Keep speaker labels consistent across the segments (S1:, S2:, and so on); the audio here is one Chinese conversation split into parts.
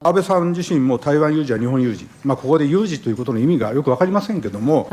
S1: 安倍さん自身も台湾有事は日本有事、ここで有事ということの意味がよく分かりませんけども、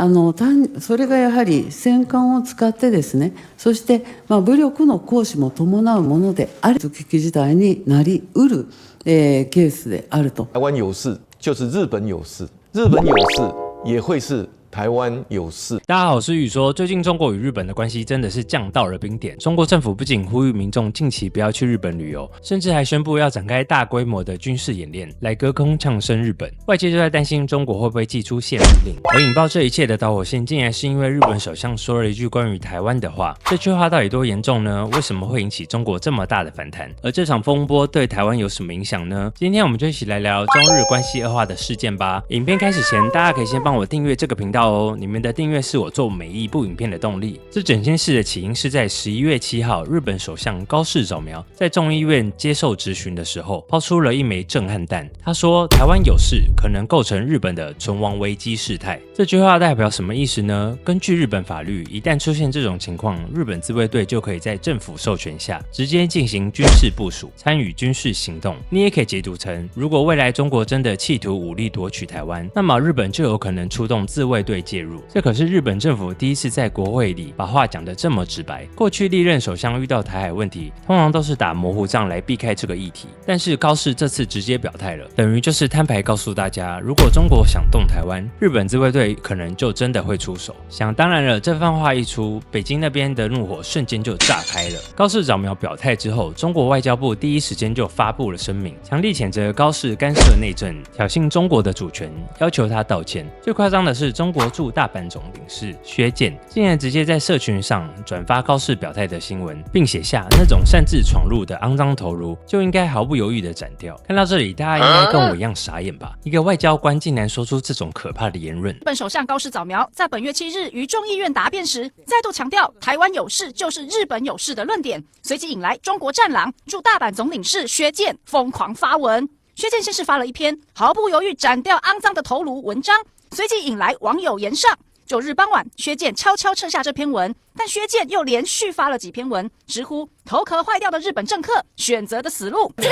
S2: それがやはり戦艦を使ってですね、そして、武力の行使も伴うものであり、危機事態になりうる、ケースであると。
S3: 台湾有事就是日本有事，日本有事也会是台湾有事。
S4: 大家好，我是宇说。最近中国与日本的关系真的是降到了冰点。中国政府不仅呼吁民众近期不要去日本旅游，甚至还宣布要展开大规模的军事演练，来隔空呛声日本。外界就在担心中国会不会祭出限日令。而引爆这一切的导火线，竟然是因为日本首相说了一句关于台湾的话。这句话到底多严重呢？为什么会引起中国这么大的反弹？而这场风波对台湾有什么影响呢？今天我们就一起来聊中日关系恶化的事件吧。影片开始前，大家可以先帮我订阅这个频道哦，你们的订阅是我做每一部影片的动力。这整件事的起因是在11月7号，日本首相高市早苗在众议院接受质询的时候，抛出了一枚震撼弹。他说，台湾有事可能构成日本的存亡危机事态。这句话代表什么意思呢？根据日本法律，一旦出现这种情况，日本自卫队就可以在政府授权下直接进行军事部署，参与军事行动。你也可以解读成，如果未来中国真的企图武力夺取台湾，那么日本就有可能出动自卫队介入。这可是日本政府第一次在国会里把话讲得这么直白。过去历任首相遇到台海问题，通常都是打模糊仗来避开这个议题，但是高市这次直接表态了，等于就是摊牌告诉大家，如果中国想动台湾，日本自卫队可能就真的会出手。想当然了，这番话一出，北京那边的怒火瞬间就炸开了。高市早苗表态之后，中国外交部第一时间就发布了声明，强力谴责高市干涉内政，挑衅中国的主权，要求他道歉。最夸张的是，中国驻大阪总领事薛健竟然直接在社群上转发高市表态的新闻，并写下那种擅自闯入的肮脏头颅就应该毫不犹豫地斩掉。看到这里，大家应该跟我一样傻眼吧？一个外交官竟然说出这种可怕的言论。
S5: 日本首相高市早苗在本月7日于众议院答辩时，再度强调台湾有事就是日本有事的论点，随即引来中国战狼驻大阪总领事薛健疯狂发文。薛健先是发了一篇毫不犹豫斩掉肮脏的头颅文章，随即引来网友炎上。9日傍晚，薛健悄悄撤下这篇文，但薛健又连续发了几篇文，直呼头壳坏掉的日本政客选择的死路。去，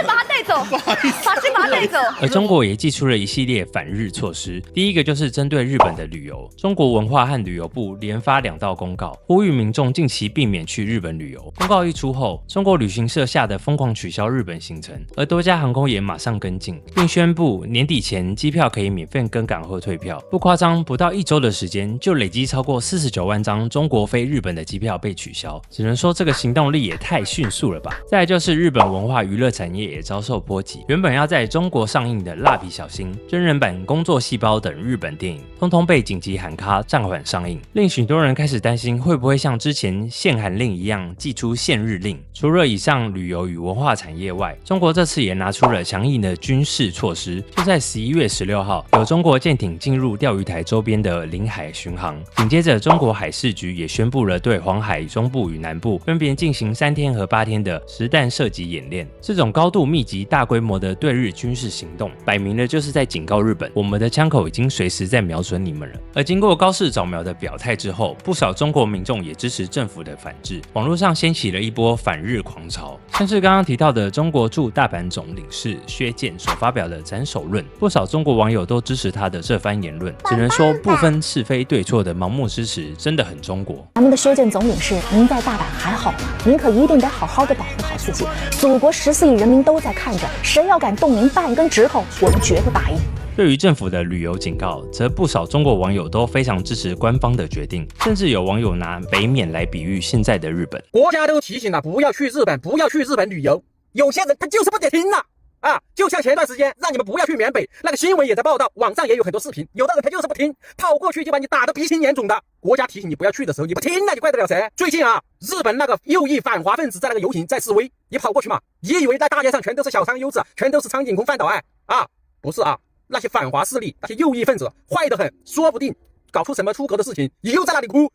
S5: 把他带走，把他带走。
S4: 而中国也祭出了一系列反日措施，第一个就是针对日本的旅游，中国文化和旅游部连发2道公告，呼吁民众近期避免去日本旅游。公告一出后，中国旅行社吓得疯狂取消日本行程，而多家航空也马上跟进，并宣布年底前机票可以免费更改或退票。不夸张，不到1周的时间，就累积超过49万张中国飞日本的机票被取消，只能说这个行动力也太迅速了吧。再来就是日本文化娱乐产业也遭受波及，原本要在中国上映的《蜡笔小新》、真人版《工作细胞》等日本电影，通通被紧急喊卡暂缓上映，令许多人开始担心会不会像之前限韩令一样祭出限日令。除了以上旅游与文化产业外，中国这次也拿出了强硬的军事措施，就在11月16号，有中国舰艇进入钓鱼台周边的领海巡航。紧接着，中国海事局也宣布了对黄海中部与南部分别进行3天和8天的实弹射击演练。这种高度密集、大规模的对日军事行动，摆明了就是在警告日本，我们的枪口已经随时在瞄准你们了。而经过高市早苗的表态之后，不少中国民众也支持政府的反制，网络上掀起了一波反日狂潮。像是刚刚提到的中国驻大阪总领事薛健所发表的斩首论，不少中国网友都支持他的这番言论，只能说不分是非对错的盲目支持真的很中国。
S6: 咱们的薛健总领事，您在大阪还好吗？您可一定得好好的保护好自己，祖国14亿人民都在看着，谁要敢动您半根指头，我们绝不答应。
S4: 对于政府的旅游警告，则不少中国网友都非常支持官方的决定，甚至有网友拿北缅来比喻现在的日本。
S7: 国家都提醒了，不要去日本，不要去日本旅游，有些人他就是不得听了啊！就像前段时间让你们不要去缅北，那个新闻也在报道，网上也有很多视频，有的人他就是不听，跑过去就把你打得鼻青脸肿的。国家提醒你不要去的时候，你不听那你怪得了谁？最近啊，日本那个右翼反华分子在那个游行在示威，你跑过去嘛？你以为在大街上全都是小仓优子，全都是苍井空饭岛爱啊？不是啊！那些反华势力，那些右翼分子坏得很，说不定搞出什么出格的事情，你又在那里哭，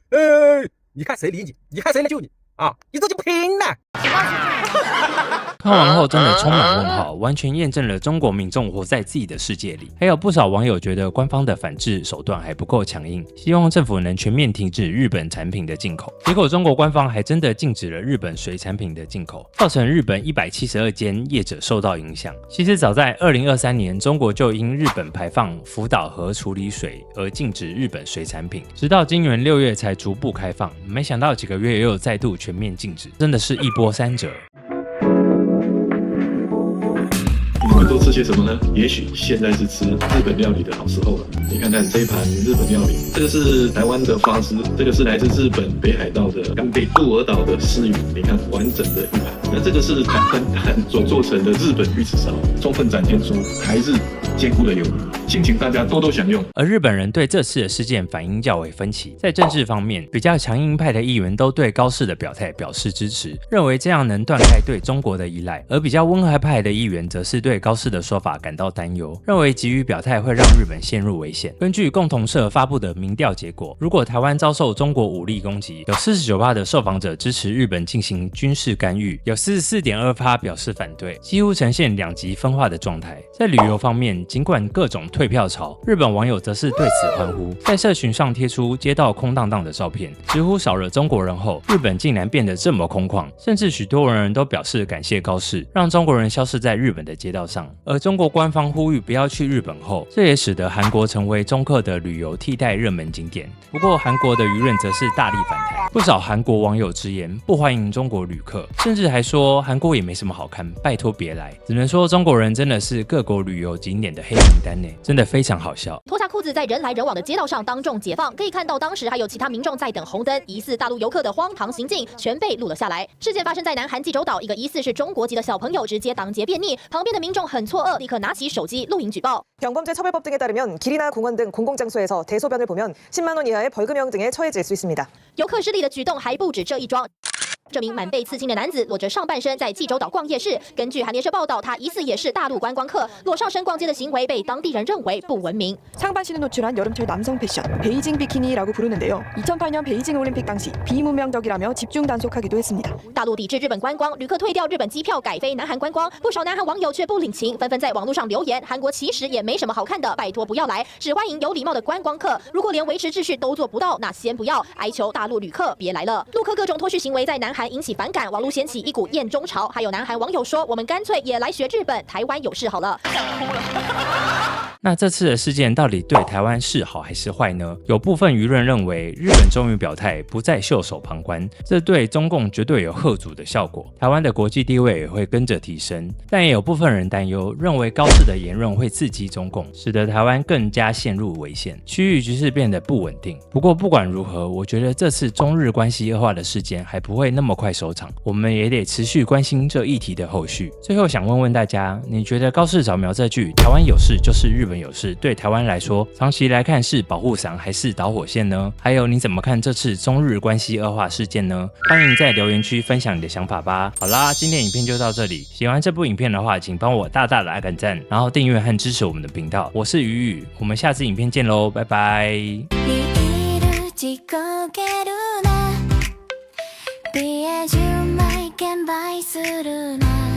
S7: 你看谁理你？你看谁来救你啊？你这就不听了。
S4: 看完后真的充满问号，完全验证了中国民众活在自己的世界里。还有不少网友觉得官方的反制手段还不够强硬，希望政府能全面停止日本产品的进口。结果中国官方还真的禁止了日本水产品的进口，造成日本172间业者受到影响。其实早在2023年，中国就因日本排放福岛核处理水而禁止日本水产品，直到今年6月才逐步开放，没想到几个月又再度全面禁止，真的是一波三折。
S8: 你们都吃些什么呢？也许现在是吃日本料理的好时候了。你看看这一盘日本料理，这个是台湾的花枝，这个是来自日本北海道的干贝鹿儿岛的丝鱼，你看完整的一盘。那这个是台湾蛋所做成的日本玉子烧，充分展现出台日坚固的友谊，敬请大家多多享用。
S4: 而日本人对这次的事件反应较为分歧，在政治方面，比较强硬派的议员都对高市的表态表示支持，认为这样能断开对中国的依赖；而比较温和派的议员则是对高市的说法感到担忧，认为急于表态会让日本陷入危险。根据共同社发布的民调结果，如果台湾遭受中国武力攻击，有 49% 的受访者支持日本进行军事干预，有 44.2% 表示反对，几乎呈现两极分化的状态。在旅游方面，尽管各种退票潮，日本网友则是对此欢呼，在社群上贴出街道空荡荡的照片，直呼少了中国人后，日本竟然变得这么空旷，甚至许多人都表示感谢高市，让中国人消失在日本的街道上。而中国官方呼吁不要去日本后，这也使得韩国成为中客的旅游替代热门景点。不过韩国的舆论则是大力反弹，不少韩国网友直言不欢迎中国旅客，甚至还说韩国也没什么好看，拜托别来。只能说中国人真的是各国旅游景点的黑名单呢，真的非常好笑。
S9: 脱下裤子在人来人往的街道上当众解放，可以看到当时还有其他民众在等红灯，疑似大陆游客的荒唐行径全被录了下来。事件发生在南韩济州岛，一个疑似是中国籍的小朋友直接当街便溺，旁边的民众很错愕，立刻拿起手机录影举报。
S10: 경범죄처벌법 등에 따르면 길이나 공원 등 공공장소에서 대소변을 보면 10만 원 이하의 벌금형 등에 처해질 수 있습니다.
S9: 游客失礼的举动还不止这一桩。 这名满被刺青的男子裸着上半身在济州岛逛夜市。根据韩联社报道，他疑似也是大陆观光客，裸上身逛街的行为被当地人认为不文明。
S10: 상반신을 노출한 여름철 남성 패션, 베이징 비키니라고 부르는데요. 2008년 베이징 올림픽 당시 비문명적이라며 집중 단속하기도 했습니다.
S9: 大陆抵制日本观光，旅客退掉日本机票改飞南韩观光，不少南韩网友却不领情，纷纷在网络上留言：韩国其实也没什么好看的，拜托不要来，只欢迎有礼貌的观光客。如果连维持秩序都做不到，那先不要，哀求大陆旅客别来了。陆客各种脱序行为在南韩引起反感，网络掀起一股厌中潮，还有南韩网友说：“我们干脆也来学日本，台湾有事好了。”想哭了。
S4: 那这次的事件到底对台湾是好还是坏呢？有部分舆论认为，日本终于表态，不再袖手旁观，这对中共绝对有吓阻的效果，台湾的国际地位也会跟着提升。但也有部分人担忧，认为高市的言论会刺激中共，使得台湾更加陷入危险，区域局势变得不稳定。不过不管如何，我觉得这次中日关系恶化的事件还不会那么快收场，我们也得持续关心这议题的后续。最后想问问大家，你觉得高市早苗这句“台湾有事就是日本有事”对台湾来说，长期来看是保护伞还是导火线呢？还有你怎么看这次中日关系恶化事件呢？欢迎在留言区分享你的想法吧。好啦，今天影片就到这里。喜欢这部影片的话，请帮我大大的按个赞，然後訂閱和支持我們的頻道。我是宇宇，我們下次影片見咯，拜拜。
S11: 뒤에 줌마이 캔 바이 스르나